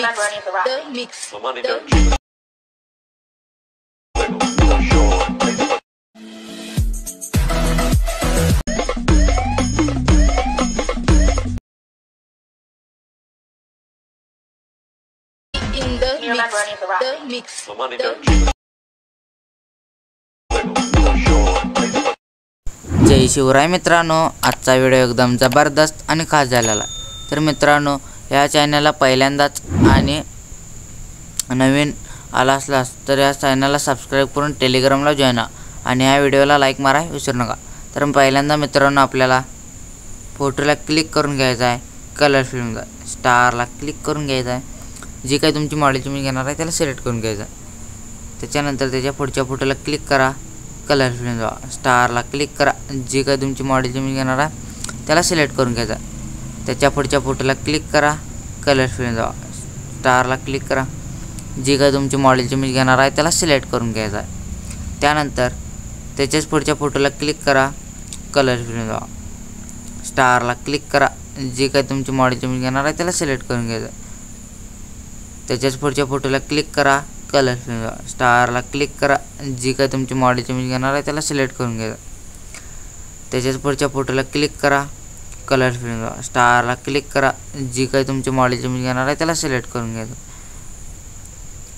mix. In the mix. जय शिवराय मित्रांनो, आजचा video एकदम जबरदस्त आणि खास झालेला. तर मित्रांनो, या चॅनलला पहिल्यांदाच आणि नवीन आला असलास तर या चॅनलला सबस्क्राइब करून टेलिग्रामला जॉइन व्हा आणि या व्हिडिओला लाईक मारा विसरू नका. तर पहिल्यांदा मित्रांनो, आपल्याला फोटोला क्लिक करून घ्यायचा आहे. कलर फिल्मला स्टारला क्लिक करून घ्यायचा आहे. जी काही तुमची मॉडेल तुम्ही घेणार आहे त्याला सिलेक्ट करून घ्यायचं. त्याच्यानंतर त्याच्या पुढच्या फोटोला क्लिक करा. कलर फिल्म जावा, स्टारला क्लिक करा. जी काही तुमची मॉडेल तुम्ही घेणार आहे त्याला सिलेक्ट करून घ्यायचा. त्याच्या पुढच्या फोटोला क्लिक करा. कलर फिल्म जावा, स्टारला क्लिक करा. जी काही तुमची मॉडेल तुम्ही घेणार आहे त्याला सिलेक्ट करून घ्यायचा. त्यानंतर त्याच्याच पुढच्या फोटोला क्लिक करा. कलर फिल्म जावा, स्टारला क्लिक करा. जी काही तुमची मॉडेल तुम्ही घेणार आहे त्याला सिलेक्ट करून घ्यायचं. त्याच्याच पुढच्या फोटोला क्लिक करा. कलर फिल्म जावा, स्टारला क्लिक करा. जी काही तुमची मॉडेल तुम्ही घेणार आहे त्याला सिलेक्ट करून घ्यायचं. त्याच्याच पुढच्या फोटोला क्लिक करा. कलर फिल्म जावा, स्टारला क्लिक करा. जी काही तुमची मॉडेल तुम्ही घेणार आहे त्याला सिलेक्ट करून घ्यायचं.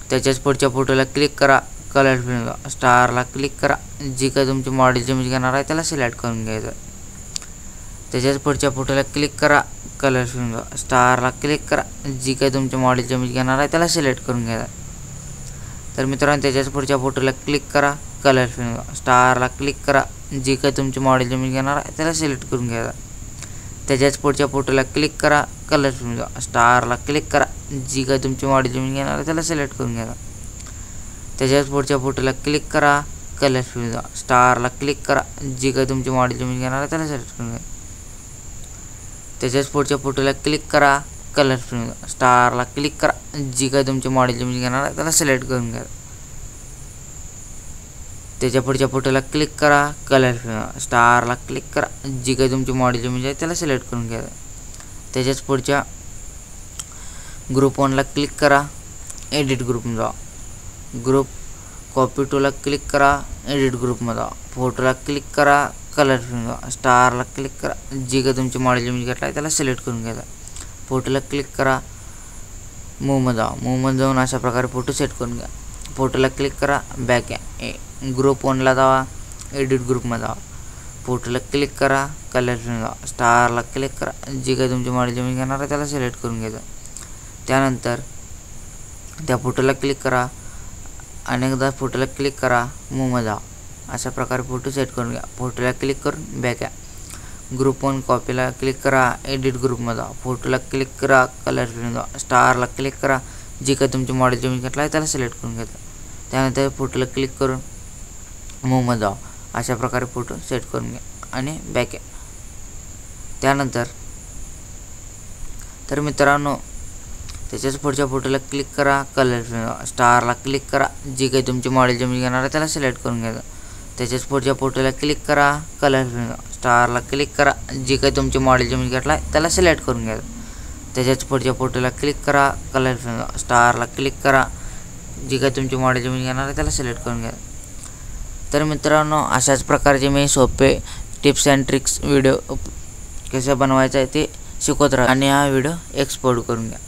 त्याच्याच पुढच्या फोटोला क्लिक करा. कलर फिल्म जावा, स्टारला क्लिक करा. जी काही तुमची मॉडेल तुम्ही घेणार आहे त्याला सिलेक्ट करून घ्यायचं. त्याच्याच पुढच्या फोटोला क्लिक करा. कलर फिल्म जावा, स्टारला क्लिक करा. जी काही तुमची मॉडेल तुम्ही घेणार आहे त्याला सिलेक्ट करून घ्यायचं. तर मित्रांनो, त्याच्याच पुढच्या फोटोला क्लिक करा. कलर फिल्म जावा, स्टारला क्लिक करा. जी काही तुमची मॉडेल तुम्ही घेणार आहे त्याला सिलेक्ट करून घ्यायचं. त्याच्याच पुढच्या फोटोला क्लिक करा. कलर फिल्म जावा, स्टारला क्लिक करा. जी काही तुमची मॉडेल तुम्ही घेणार आहे त्याला सिलेक्ट करून घ्यायचं. त्याच्याच पुढच्या फोटोला क्लिक करा. कलर फिल्म जावा, स्टारला क्लिक करा. जी काही तुमची मॉडेल तुम्ही घेणार आहे त्याला सिलेक्ट करून घ्या. त्याच्याच पुढच्या फोटोला क्लिक करा. कलर फिल्म स्टारला क्लिक करा. जी काही तुमची मॉडेल तुम्ही घेणार आहे त्याला सिलेक्ट करून घ्या. त्याच्या पुढच्या फोटोला क्लिक करा. कलर फिल्म स्टारला क्लिक करा. जी काही तुमची मॉडेल तुम्ही आहे त्याला सिलेक्ट करून घ्या. त्याच्याच पुढच्या ग्रुप 1ला क्लिक करा. एडिट ग्रुपमध्ये जा. ग्रुप कॉपी टूला क्लिक करा. एडिट ग्रुपमध्ये जा. फोटोला क्लिक करा. कलर फिल्म स्टारला क्लिक करा. जी काही तुमची मॉडेल तुम्ही घेतला आहे त्याला सिलेक्ट करून घ्यायचा. फोटोला क्लिक करा. मूवमध्ये जा. मूवमध्ये जाऊन अशा प्रकारे फोटो सेट करून घ्या. फोटोला क्लिक करा. बॅक या. ग्रुप 1ला जावा. एडिट ग्रुपमध्ये जा. फोटोला क्लिक करा. कलर फिल्म जा. स्टारला क्लिक करा. जी काही तुमची मॉडेल तुम्ही घेणार आहे त्याला सिलेक्ट करून घ्यायचं. त्यानंतर त्या फोटोला क्लिक करा. अनेकदा फोटोला क्लिक करा. मूवमध्ये जा. अशा प्रकारे फोटो सेट करून घ्या. फोटोला क्लिक करून बॅक या. ग्रुप 1 कॉपीला क्लिक करा. एडिट ग्रुपमध्ये जा. फोटोला क्लिक करा. कलर फिल्म जा. स्टारला क्लिक करा. जी काही तुमची मॉडेल तुम्ही घेतला आहे त्याला सिलेक्ट करून घ्यायचं. त्यानंतर फोटोला क्लिक करून मूवमध्ये जा. अशा प्रकारे फोटो सेट करून घ्या आणि बॅक या. त्यानंतर तर मित्रांनो, त्याच्याच पुढच्या फोटोला क्लिक करा. कलर फिल्म जा. स्टारला क्लिक करा. जी काही तुमची मॉडेल तुम्ही घेणार आहे त्याला सिलेक्ट करून घ्यायचं. त्याच्याच पुढच्या फोटोला क्लिक करा. कलर फिल्म जा. स्टारला क्लिक करा. जी काही तुमची मॉडेल तुम्ही घेतला आहे त्याला सिलेक्ट करून घ्यायचं. त्याच्याच पुढच्या फोटोला क्लिक करा. कलर फिल्म जा. स्टारला क्लिक करा. जी काही तुमची मॉडेल तुम्ही घेणार आहे त्याला सिलेक्ट करून घ्या. तर मित्रांनो, अशाच प्रकारचे मी सोपे टिप्स अँड ट्रिक्स व्हिडिओ कसे बनवायचे आहे ते शिकवत राहा आणि हा व्हिडिओ एक्सपोर्ट करून घ्या.